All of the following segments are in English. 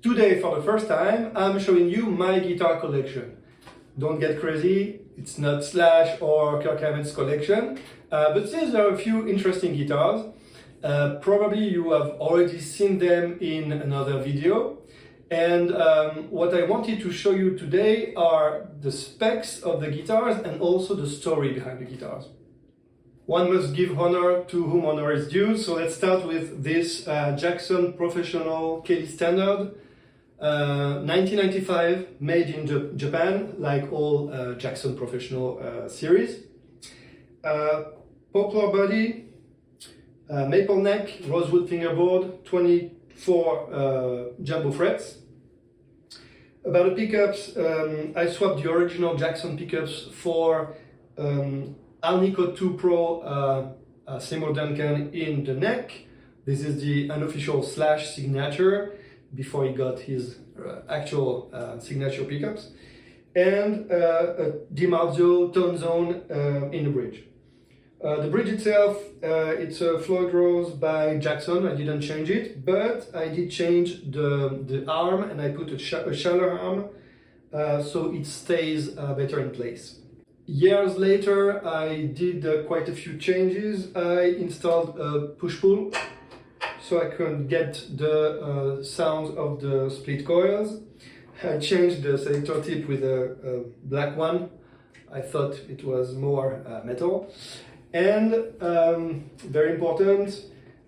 Today, for the first time, I'm showing you my guitar collection. Don't get crazy, it's not Slash or Kirk Hammett's collection, but since there are a few interesting guitars, probably you have already seen them in another video. And what I wanted to show you today are the specs of the guitars and also the story behind the guitars. One must give honor to whom honor is due, so let's start with this Jackson Professional Kelly Std. 1995, made in Japan, like all Jackson Professional series. Poplar body, maple neck, rosewood fingerboard, 24 jumbo frets. About the pickups, I swapped the original Jackson pickups for Alnico 2 Pro Seymour Duncan in the neck. This is the unofficial Slash signature before he got his actual signature pickups, and a Dimas tone zone in the bridge. The bridge itself, it's a Floyd Rose by Jackson. I didn't change it, but I did change the arm, and I put a shallower arm so it stays better in place. Years later, I did quite a few changes. I installed a push-pull so I could get the sounds of the split coils. I changed the selector tip with a black one. I thought it was more metal. And very important,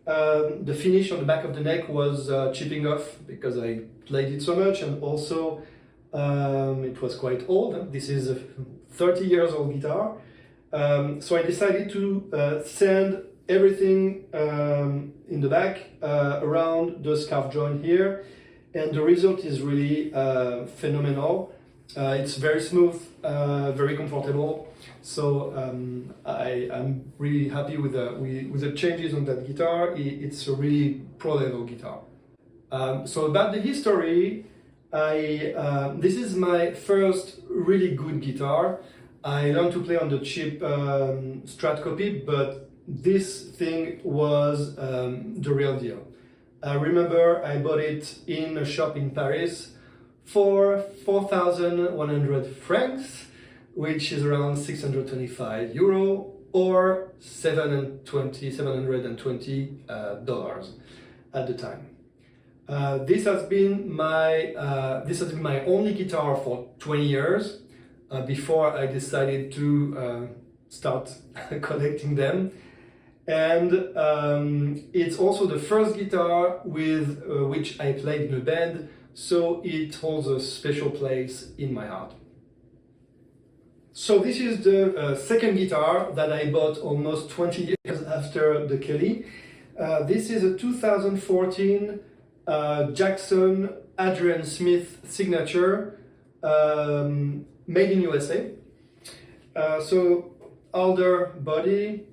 the finish on the back of the neck was chipping off because I played it so much, and also it was quite old. This is a 30 years old guitar. So I decided to sand everything in the back around the scarf joint here, and the result is really phenomenal. It's very smooth, very comfortable, so I'm really happy with the changes on that guitar. It's a really pro level guitar. So about the history, this is my first really good guitar. I learned to play on the cheap Strat copy, but this thing was the real deal. I remember I bought it in a shop in Paris for 4,100 francs, which is around 625 euro or $720 at the time. This has been my only guitar for 20 years before I decided to start collecting them. And it's also the first guitar with which I played in a band, so it holds a special place in my heart. So this is the second guitar that I bought almost 20 years after the Kelly. This is a 2014 Jackson Adrian Smith signature, made in USA. So older body,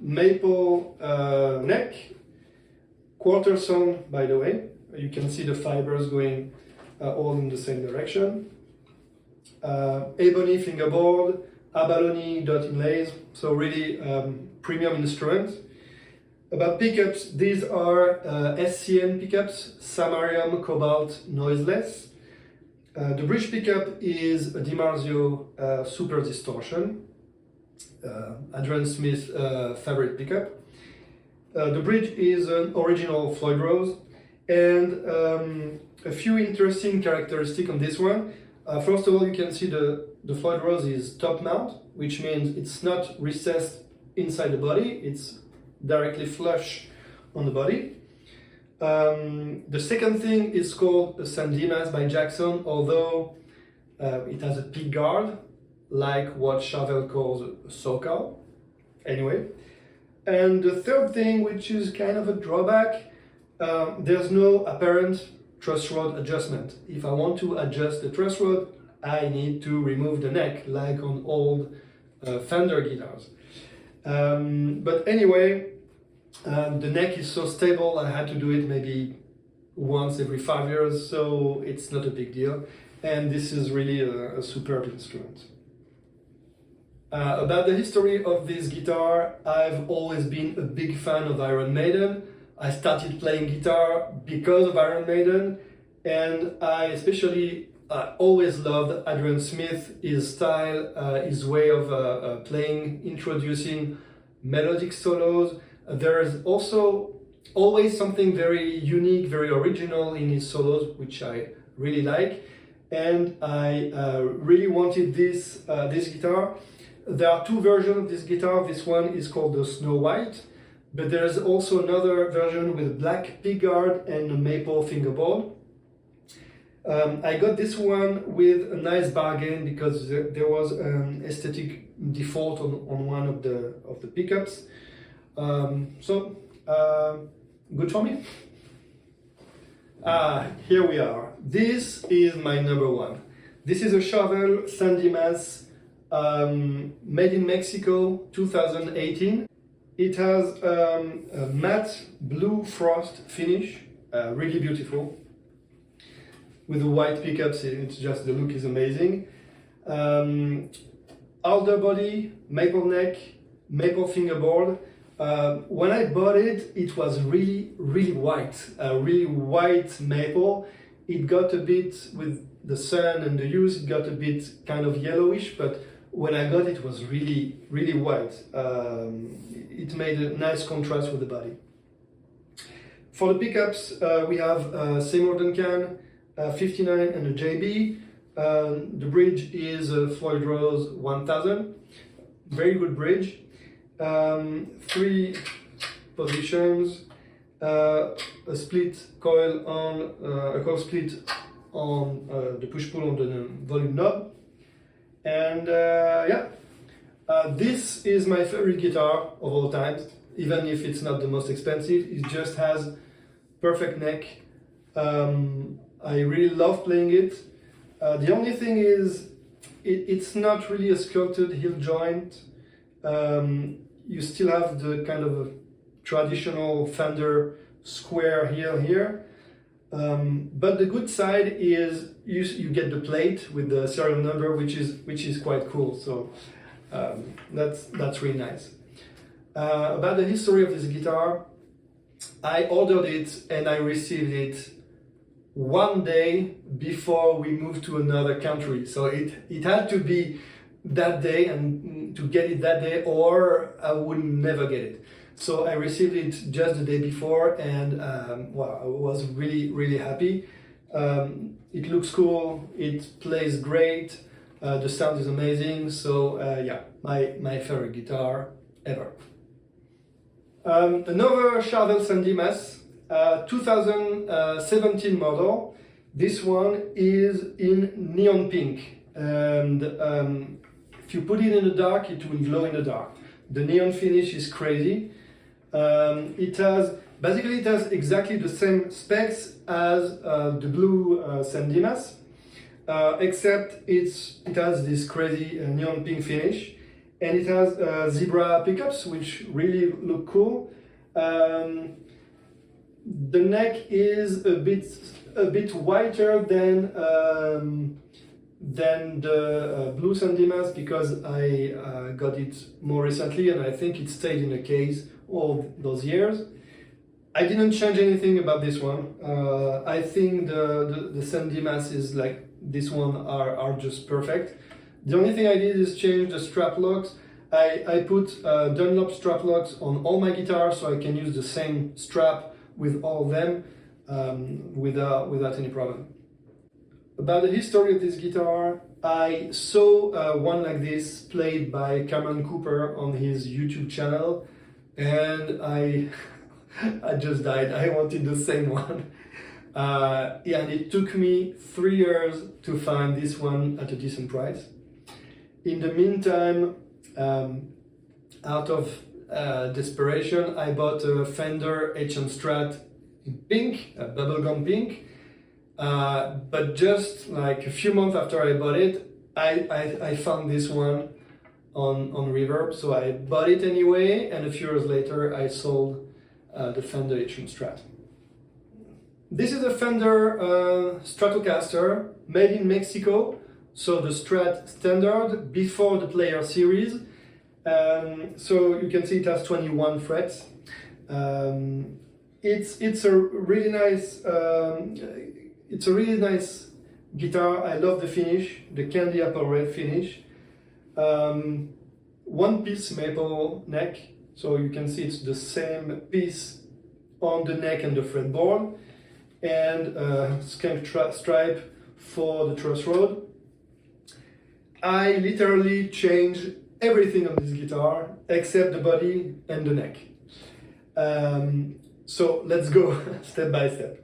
maple neck, quarter sawn, by the way. You can see the fibers going all in the same direction. Ebony fingerboard, abalone dot inlays, so really premium instrument. About pickups, these are SCN pickups, Samarium Cobalt noiseless. The bridge pickup is a Dimas Super Distortion, Adrian Smith favorite pickup. The bridge is an original Floyd Rose, and a few interesting characteristics on this one. First of all, you can see the Floyd Rose is top mount, which means it's not recessed inside the body, it's directly flush on the body. The second thing is called a Dimas by Jackson, although it has a pick guard, like what Charvel calls a socal. Anyway. And the third thing, which is kind of a drawback, there's no apparent truss rod adjustment. If I want to adjust the truss rod, I need to remove the neck, like on old Fender guitars. But anyway, the neck is so stable, I had to do it maybe once every 5 years, so it's not a big deal. And this is really a superb instrument. About the history of this guitar, I've always been a big fan of Iron Maiden. I started playing guitar because of Iron Maiden, and I especially always loved Adrian Smith, his style, his way of playing, introducing melodic solos. There's also always something very unique, very original in his solos, which I really like, and I really wanted this guitar. There are two versions of this guitar. This one is called the Snow White, but there's also another version with black pickguard and a maple fingerboard. I got this one with a nice bargain because there was an aesthetic default on one of the pickups. Good for me. Here we are. This is my number one. This is a Charvel Dimas, made in Mexico, 2018. It has a matte blue frost finish, really beautiful. With the white pickups, it's just, the look is amazing. Alder body, maple neck, maple fingerboard. When I bought it, it was really white, really white maple. It got a bit, with the sun and the use, it got a bit kind of yellowish, but when I got it, it was really white. It made a nice contrast with the body. For the pickups, we have Seymour Duncan 59 and a JB. The bridge is a Floyd Rose 1000. Very good bridge. 3 positions, a split coil on a coil split on the push-pull on the volume knob, and this is my favorite guitar of all time. Even if it's not the most expensive, it just has perfect neck. I really love playing it. The only thing is, it's not really a sculpted heel joint. You still have the kind of a traditional Fender square heel here. But the good side is you get the plate with the serial number, which is quite cool. So that's really nice. About the history of this guitar, I ordered it and I received it one day before we moved to another country. So it had to be that day, and to get it that day, or I would never get it. So I received it just the day before, and wow, I was really happy. It looks cool, it plays great, the sound is amazing. So yeah, my favorite guitar ever. Another Charvel Dimas, 2017 model. This one is in neon pink, and if you put it in the dark, it will glow in the dark. The neon finish is crazy. It has exactly the same specs as the blue Dimas, except it has this crazy neon pink finish, and it has zebra pickups, which really look cool. The neck is a bit whiter than the blue Dimas, because I got it more recently, and I think it stayed in the case all those years. I didn't change anything about this one. I think the Dimas is like this one are just perfect. The only thing I did is change the strap locks. I put Dunlop strap locks on all my guitars, so I can use the same strap with all of them without any problem. About the history of this guitar, I saw one like this played by Cameron Cooper on his YouTube channel, and I just died. I wanted the same one. Yeah, and it took me 3 years to find this one at a decent price. In the meantime, out of desperation, I bought a Fender HM Strat in pink, a bubblegum pink. But just like a few months after I bought it, I found this one on Reverb, so I bought it anyway, and a few years later I sold the Fender HM Strat. This is a Fender Stratocaster made in Mexico, so the Strat standard before the Player series. So you can see it has 21 frets. it's a really nice guitar. I love the finish, the candy apple red finish. One piece maple neck, so you can see it's the same piece on the neck and the fretboard, and skunk stripe for the truss rod. I literally changed everything on this guitar except the body and the neck. So let's go step by step.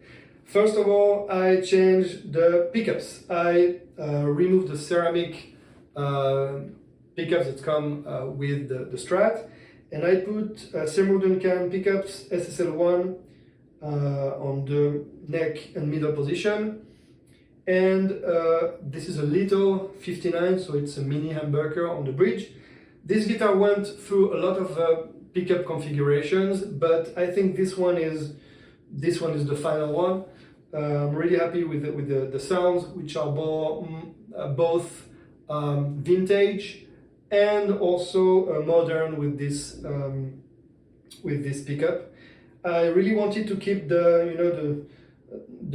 First of all, I changed the pickups. I removed the ceramic pickups that come with the Strat, and I put Seymour Duncan pickups SSL1 on the neck and middle position. And this is a little 59, so it's a mini humbucker on the bridge. This guitar went through a lot of pickup configurations, but I think this one is the final one. I'm really happy with the sounds, which are both vintage and also modern with this pickup. I really wanted to keep the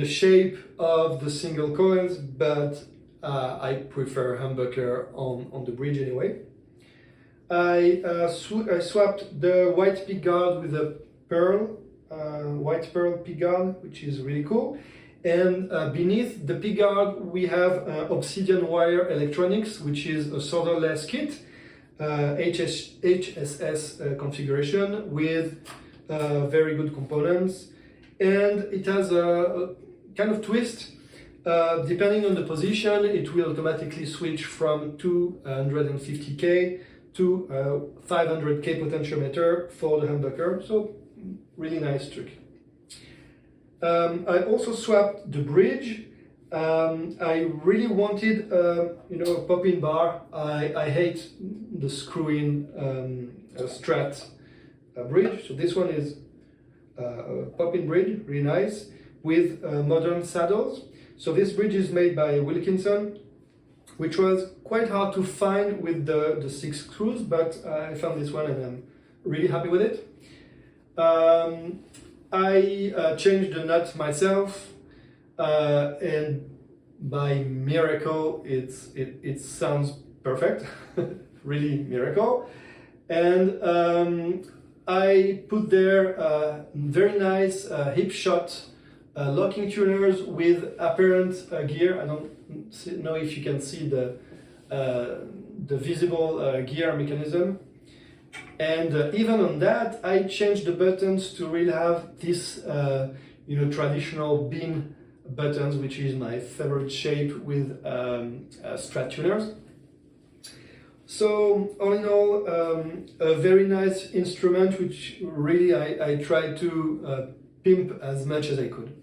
shape of the single coils, but I prefer humbucker on the bridge anyway. I swapped the white pickguard with a white pearl pickguard, which is really cool. And beneath the pickguard we have Obsidian wire electronics, which is a solderless kit, HSS configuration with very good components, and it has a kind of twist. Depending on the position, it will automatically switch from 250K to 500K potentiometer for the humbucker, so really nice trick. I also swapped the bridge. I really wanted a pop-in bar. I hate the screw-in Strat bridge, so this one is a pop-in bridge, really nice, with modern saddles. So this bridge is made by Wilkinson, which was quite hard to find with the 6 screws, but I found this one and I'm really happy with it. I changed the nut myself, and by miracle it sounds perfect, really miracle. And I put there very nice hip shot locking tuners with apparent gear. I don't know if you can see the visible gear mechanism. And even on that, I changed the buttons to really have this, traditional beam buttons, which is my favorite shape with Strat tuners. So all in all, a very nice instrument, which really I tried to pimp as much as I could.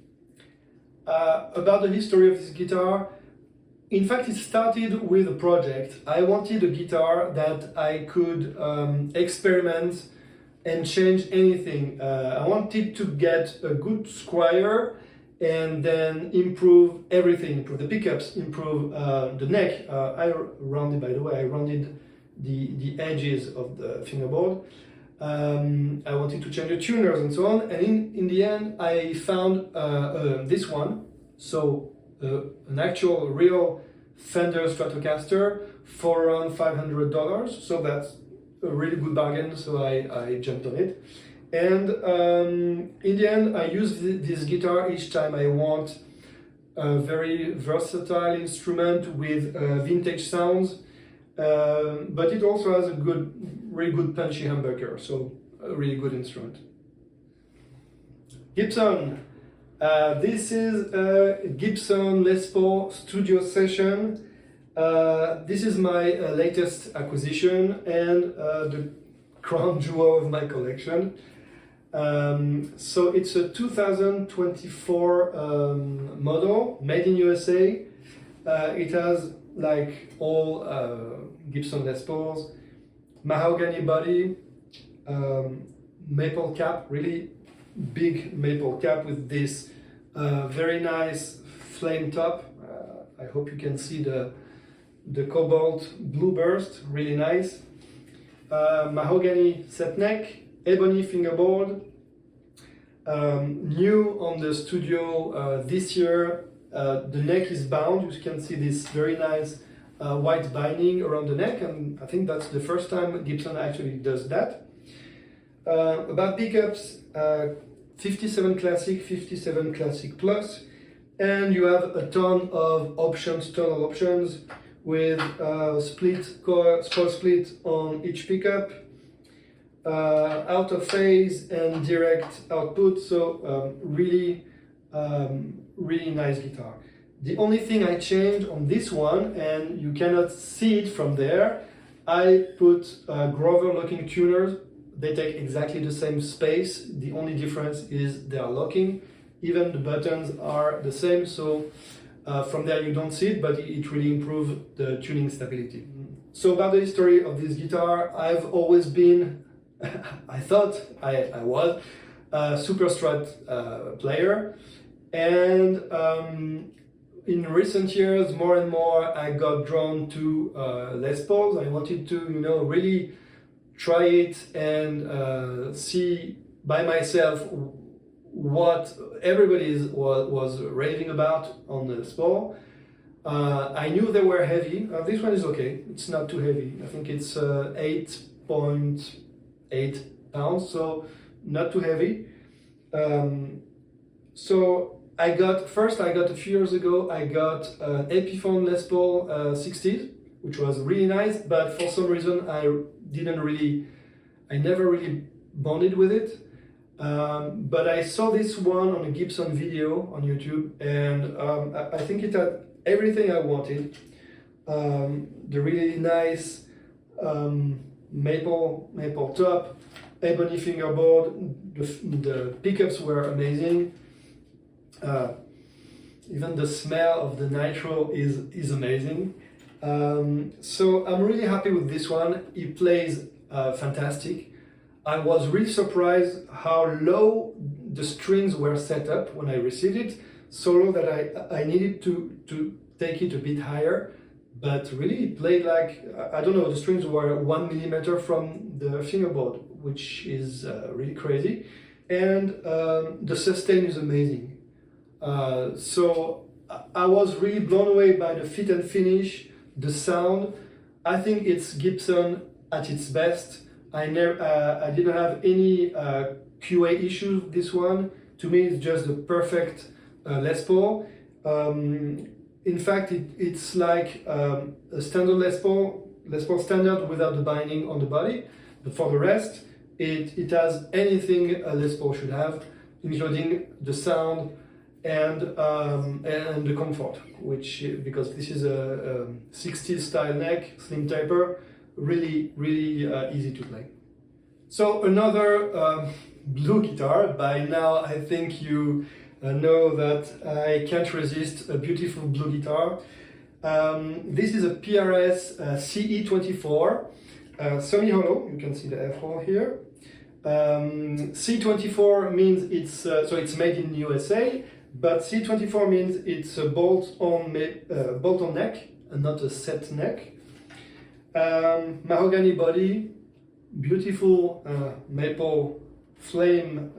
About the history of this guitar, in fact, it started with a project. I wanted a guitar that I could experiment and change anything. I wanted to get a good squire and then improve everything, improve the pickups, improve the neck. I rounded the edges of the fingerboard. I wanted to change the tuners and so on. And in the end, I found this one. So an actual real Fender Stratocaster for around $500, so that's a really good bargain, so I jumped on it. And in the end, I use this guitar each time I want a very versatile instrument with vintage sounds, but it also has a really good punchy humbucker, so a really good instrument. Gibson. This is a Gibson Les Paul Studio Session. This is my latest acquisition and the crown jewel of my collection. So it's a 2024 model, made in USA. It has, like all Gibson Les Pauls, mahogany body, maple cap, really big maple cap with this very nice flame top. I hope you can see the cobalt blue burst, really nice. Mahogany set neck, ebony fingerboard, New on the studio this year, the neck is bound. You can see this very nice white binding around the neck, and I think that's the first time Gibson actually does that. About pickups, 57 Classic, 57 Classic Plus, and you have a ton of options, tonal options, with spoil split on each pickup, out of phase and direct output, so really nice guitar. The only thing I changed on this one, and you cannot see it from there, I put Grover locking tuners. They take exactly the same space. The only difference is they are locking. Even the buttons are the same, so from there you don't see it, but it really improves the tuning stability. So about the history of this guitar, I've always been, I thought I was a super Strat player, and in recent years, more and more, I got drawn to Les Pauls. I wanted to, really try it and see by myself what everybody was raving about on the Les Paul. I knew they were heavy. This one is okay. It's not too heavy. I think it's 8.8 pounds, so not too heavy. So I got a few years ago, I got an Epiphone Les Paul 60s, which was really nice, but for some reason I never really bonded with it. But I saw this one on a Gibson video on YouTube, and I think it had everything I wanted. The really nice maple top, ebony fingerboard, the pickups were amazing. Even the smell of the nitro is amazing. So I'm really happy with this one. It plays fantastic. I was really surprised how low the strings were set up when I received it, so low that I needed to take it a bit higher, but really it played like, I don't know, the strings were 1 millimeter from the fingerboard, which is really crazy, and the sustain is amazing. So I was really blown away by the fit and finish, the sound. I think it's Gibson at its best. I didn't have any QA issues with this one. To me, it's just the perfect Les Paul. In fact, it's like a standard Les Paul standard without the binding on the body. But for the rest, it has anything a Les Paul should have, including the sound and the comfort, which, because this is a 60s style neck, slim taper, really easy to play. So another blue guitar. By now I think you know that I can't resist a beautiful blue guitar. This is a PRS CE24 Semi-Hollow. You can see the F-hole here. C24 means it's made in USA, but C24 means it's a bolt-on neck and not a set neck. Mahogany body, beautiful maple flame,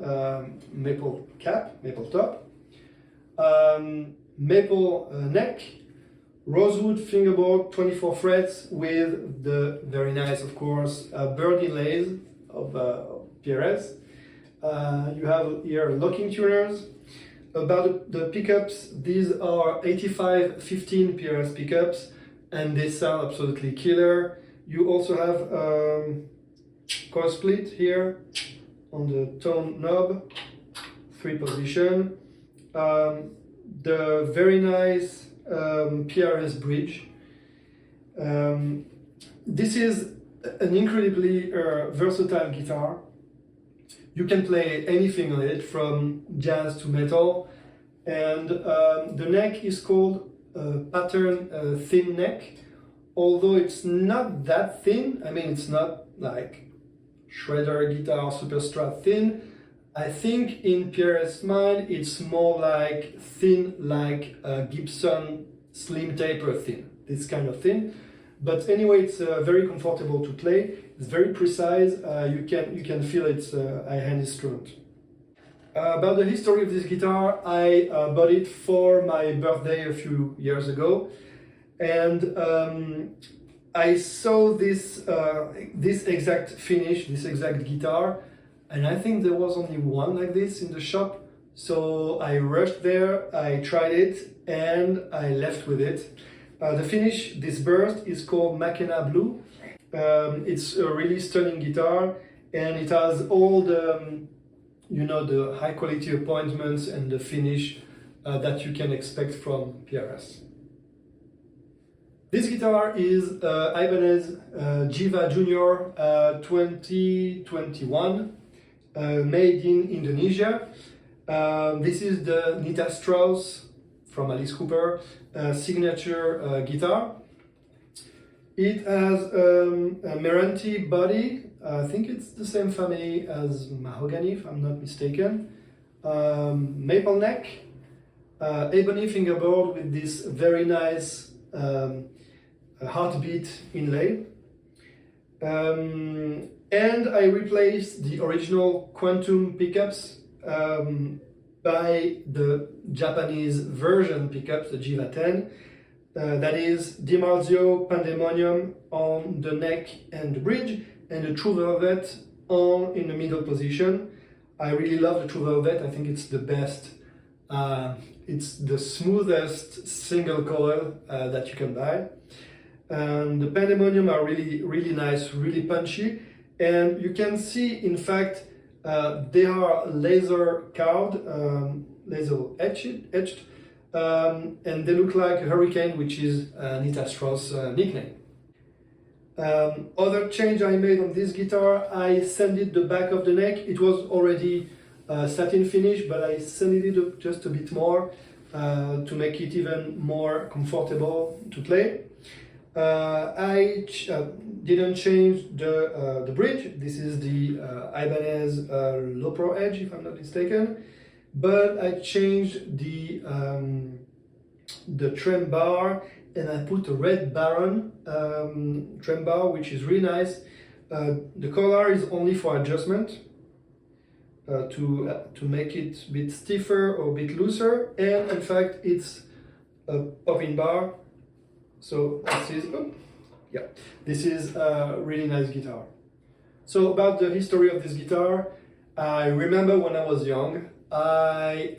maple cap, maple top, maple neck, rosewood fingerboard, 24 frets with the very nice, of course, bird inlays of PRS. You have here locking tuners. About the pickups, these are 85-15 PRS pickups, and they sound absolutely killer. You also have coil split here on the tone knob, 3-position. The very nice PRS bridge. This is an incredibly versatile guitar. You can play anything on it, from jazz to metal, and the neck is called pattern thin neck, although it's not that thin. I mean, it's not like shredder guitar, super Strat thin. I think in PRS mind, it's more like thin, like Gibson slim taper thin, this kind of thin. But anyway, it's very comfortable to play. It's very precise. You can feel it's a high-hand instrument. About the history of this guitar, I bought it for my birthday a few years ago, and I saw this this exact finish, this exact guitar, and I think there was only one like this in the shop. So I rushed there, I tried it, and I left with it. The finish, this burst, is called Makena Blue. It's a really stunning guitar, and it has all the, you know, the high quality appointments and the finish that you can expect from PRS. This guitar is Ibanez Jiva Jr 2021, made in Indonesia. This is the Nita Strauss from Alice Cooper signature guitar. It has a Meranti body. I think it's the same family as mahogany, if I'm not mistaken. Maple neck, ebony fingerboard with this very nice heartbeat inlay. And I replaced the original Quantum pickups by the Japanese version pickups, the Jiva 10. That is DiMarzio Pandemonium on the neck and the bridge, and the True Velvet in the middle position. I really love the True Velvet. I think it's the best. It's the smoothest single coil that you can buy. And the Pandemonium are really nice, really punchy. And you can see, in fact, they are laser carved, laser etched, and they look like a Hurricane, which is Nita Strauss' nickname. Other change I made on this guitar, I sanded the back of the neck. It was already satin finish, but I sanded it just a bit more to make it even more comfortable to play. I didn't change the bridge. This is the Ibanez Low Pro Edge, if I'm not mistaken, but I changed the trem bar, and I put a red Baron trem bar, which is really nice. The collar is only for adjustment to make it a bit stiffer or a bit looser, and in fact it's a pop-in bar. So this is a really nice guitar. So about the history of this guitar, I remember when I was young, I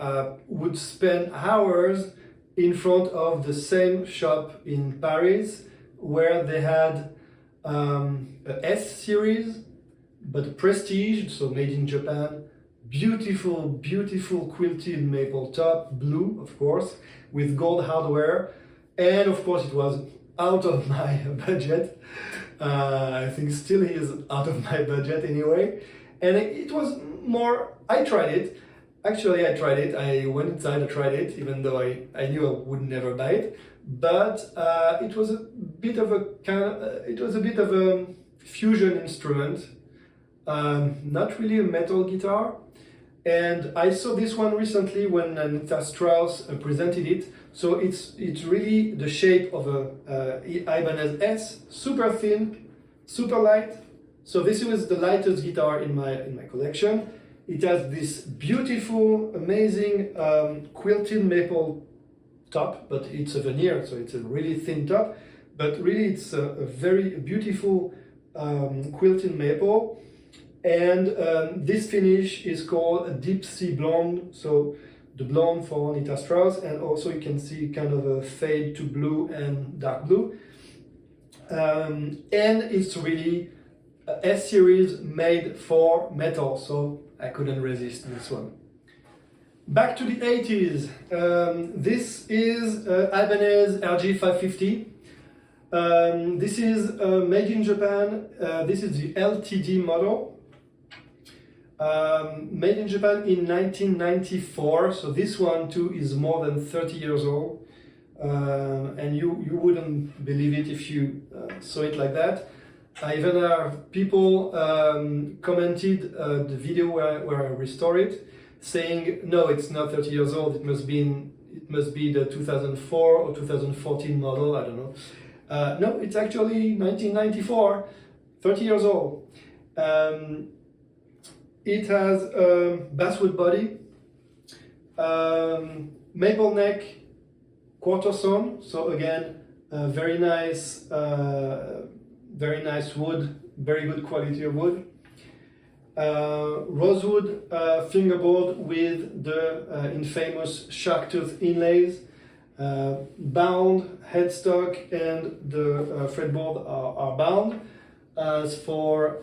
would spend hours in front of the same shop in Paris where they had a S series, but a Prestige, so made in Japan, beautiful quilted maple top, blue of course, with gold hardware, and of course it was out of my budget. I think still is out of my budget anyway, and it was more, I tried it. Actually, I tried it. I went inside, I tried it, even though I knew I would never buy it. But it was a bit of a fusion instrument, not really a metal guitar. And I saw this one recently when Nita Strauss presented it. So it's really the shape of a Ibanez S, super thin, super light. So this was the lightest guitar in my collection. It has this beautiful, amazing quilted maple top, but it's a veneer, so it's a really thin top. But really, it's a very beautiful quilted maple. And this finish is called a deep sea blonde, so the blonde for Nita Strauss, and also you can see kind of a fade to blue and dark blue. And it's really a S series made for metal, so I couldn't resist this one. Back to the 80s. This is Ibanez RG550. This is made in Japan. This is the LTD model. Made in Japan in 1994. So this one too is more than 30 years old. And you wouldn't believe it if you saw it like that. I even have people commented the video where I restore it, saying no, it's not 30 years old. It must be the 2004 or 2014 model. I don't know. No, it's actually 1994, 30 years old. It has a basswood body, Maple neck, quarter sawn. So again, very nice wood, very good quality of wood. Rosewood fingerboard with the infamous shark tooth inlays. Bound headstock and the fretboard are bound, as for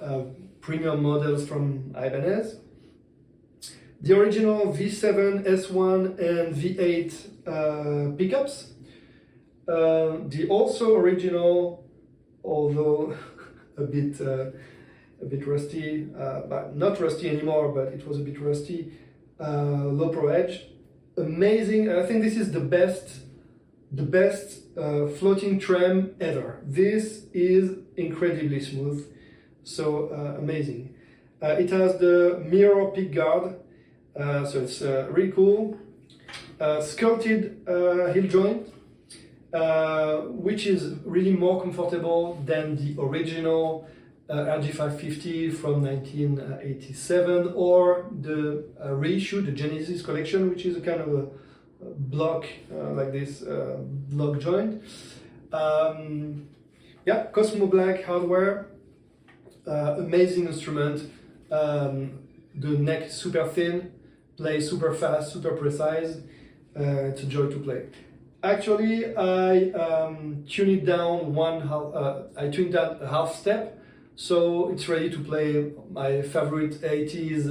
premium models from Ibanez. The original V7, S1 and V8 pickups. The also original, although a bit rusty, but not rusty anymore, but it was a bit rusty, low pro edge. Amazing. I think this is the best floating trem ever. This is incredibly smooth, so amazing. It has the mirror pick guard, so it's really cool. Sculpted heel joint, which is really more comfortable than the original RG550 from 1987, or the reissue, the Genesis collection, which is a kind of a block like this, block joint. Yeah, Cosmo Black hardware, amazing instrument. The neck super thin, plays super fast, super precise. It's a joy to play. Actually, I tuned it down I tuned that a half step, so it's ready to play my favorite 80s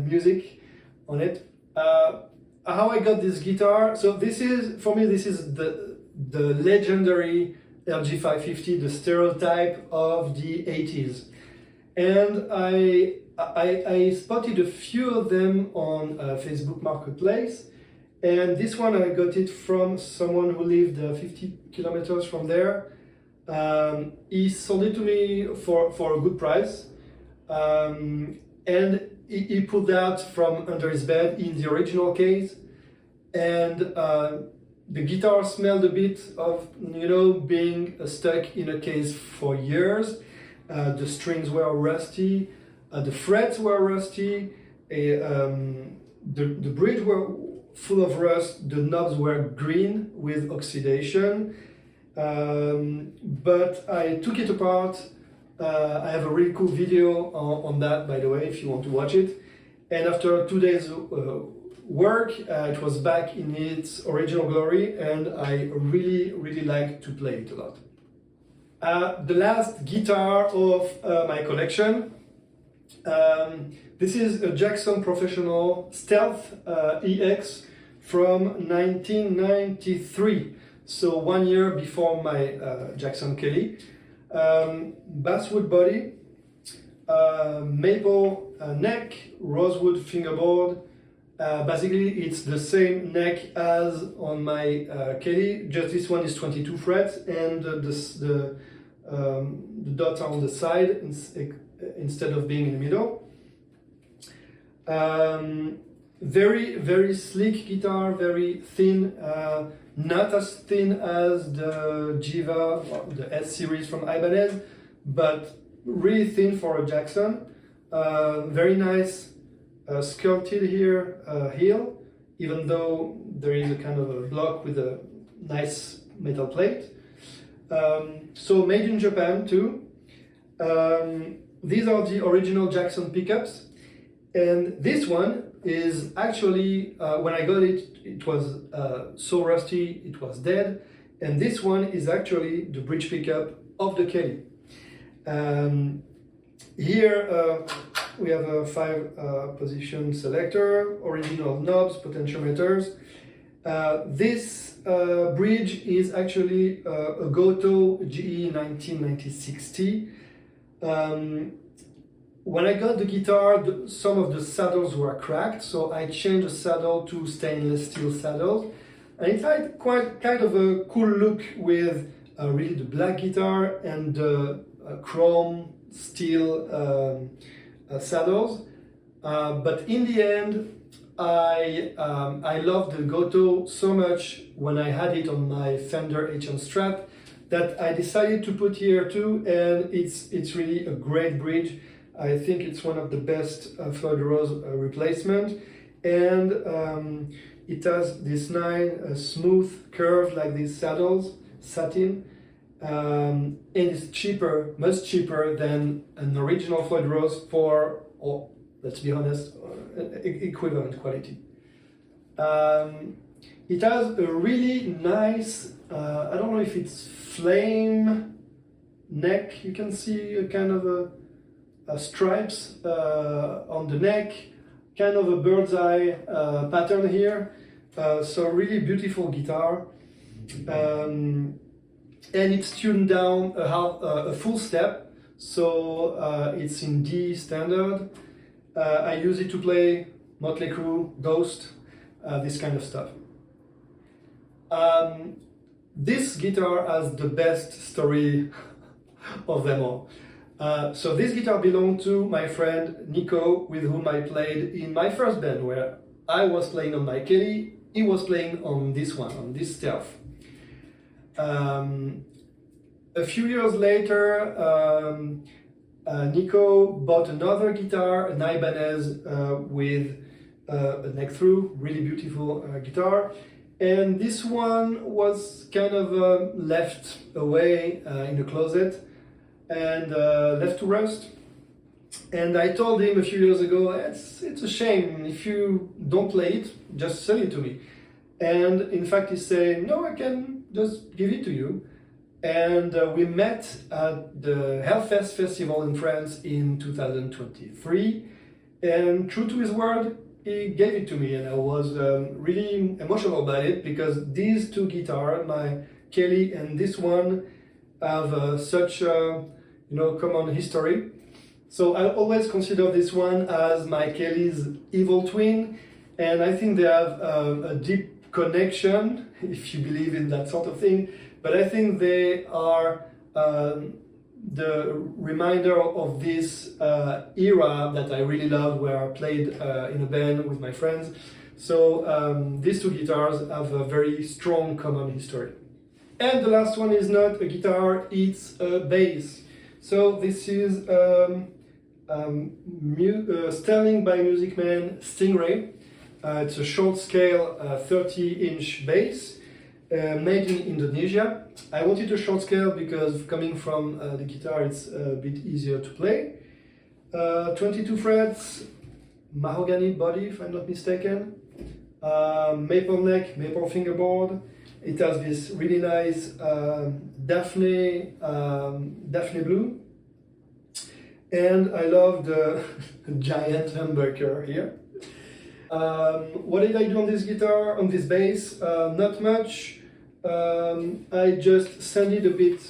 music on it. How I got this guitar? So this is, for me, this is the legendary RG550, the stereotype of the 80s. And I spotted a few of them on Facebook Marketplace. And this one, I got it from someone who lived 50 kilometers from there. He sold it to me for a good price. And he pulled out from under his bed in the original case. And the guitar smelled a bit of, you know, being stuck in a case for years. The strings were rusty, the frets were rusty, the bridge were full of rust, the knobs were green with oxidation. But I took it apart. I have a really cool video on that, by the way, if you want to watch it. And after 2 days work, it was back in its original glory, and I really like to play it a lot. The last guitar of my collection. This is a Jackson Professional Stealth EX from 1993, so 1 year before my Jackson Kelly. Basswood body, maple neck, rosewood fingerboard. Basically, it's the same neck as on my Kelly, just this one is 22 frets, and the dots are on the side instead of being in the middle. Very sleek guitar, very thin, not as thin as the Jiva, the S series from Ibanez, but really thin for a Jackson. Very nice sculpted here heel, even though there is a kind of a block with a nice metal plate. So made in Japan too. These are the original Jackson pickups, and this one is actually, when I got it, it was so rusty, it was dead, and this one is actually the bridge pickup of the Kelly. Here we have a 5-position selector, original knobs, potentiometers. This bridge is actually a Goto GE 1990-60. When I got the guitar, some of the saddles were cracked, so I changed the saddle to stainless steel saddles, and it had quite kind of a cool look with really the black guitar and the chrome steel saddles. But in the end, I loved the Goto so much when I had it on my Fender HM Strat that I decided to put here too, and it's really a great bridge. I think it's one of the best Floyd Rose replacement, and it has this nice smooth curve like these saddles, satin, and it's cheaper, much cheaper than an original Floyd Rose for, or let's be honest, equivalent quality. It has a really nice, I don't know if it's flame neck. You can see a kind of a stripes on the neck, kind of a bird's eye pattern here. So really beautiful guitar. And it's tuned down a full step, so it's in D standard. I use it to play Motley Crue, Ghost, this kind of stuff. This guitar has the best story of them all. So this guitar belonged to my friend Nico, with whom I played in my first band, where I was playing on my Kelly, he was playing on this one, on this Stealth. A few years later, Nico bought another guitar, an Ibanez with a neck through, really beautiful guitar. And this one was kind of left away in the closet and left to rust. And I told him a few years ago, it's a shame, if you don't play it, just sell it to me. And in fact he said, no, I can just give it to you. And we met at the Hellfest Festival in France in 2023. And true to his word, he gave it to me, and I was really emotional about it, because these two guitars, my Kelly and this one, have such common history. So I always consider this one as my Kelly's evil twin, and I think they have a deep connection, if you believe in that sort of thing. But I think they are the reminder of this era that I really love, where I played in a band with my friends. So these two guitars have a very strong common history. And the last one is not a guitar, it's a bass. So this is Sterling by Music Man Stingray. It's a short scale 30-inch bass. Made in Indonesia. I wanted a short scale because coming from the guitar, it's a bit easier to play. 22 frets, mahogany body, if I'm not mistaken. Maple neck, maple fingerboard. It has this really nice Daphne blue. And I love the giant humbucker here. What did I do on this guitar, on this bass? Not much. I just sanded a bit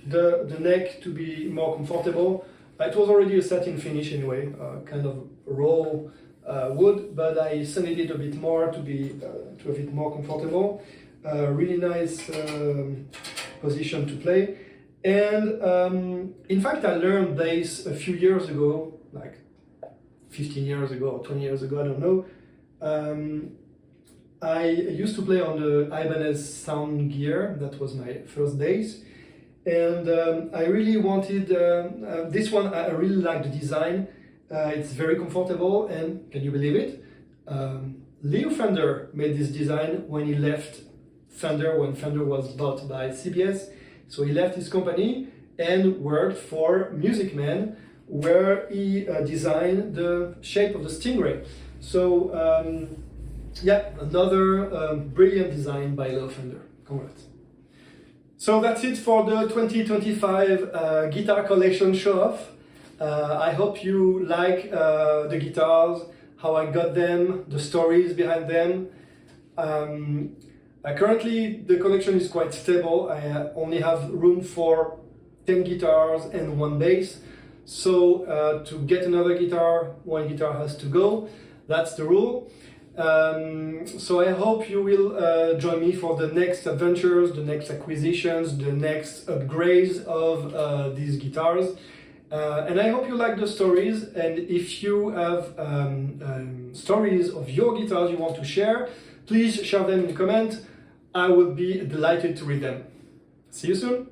the neck to be more comfortable. It was already a satin finish anyway, kind of raw wood, but I sanded it a bit more to have it more comfortable. Really nice position to play. And in fact, I learned bass a few years ago, like 15 years ago or 20 years ago, I don't know. I used to play on the Ibanez Sound Gear. That was my first bass, and I really wanted this one. I really like the design. It's very comfortable, and can you believe it? Leo Fender made this design when he left Fender, when Fender was bought by CBS. So he left his company and worked for Music Man, where he designed the shape of the Stingray. So yeah, another brilliant design by Leo Fender. Congrats. So that's it for the 2025 guitar collection show-off. I hope you like the guitars, how I got them, the stories behind them. Currently the collection is quite stable. I only have room for 10 guitars and one bass. So to get another guitar, one guitar has to go. That's the rule. So I hope you will join me for the next adventures, the next acquisitions, the next upgrades of these guitars. And I hope you like the stories, and if you have stories of your guitars you want to share, please share them in the comment. I would be delighted to read them. See you soon!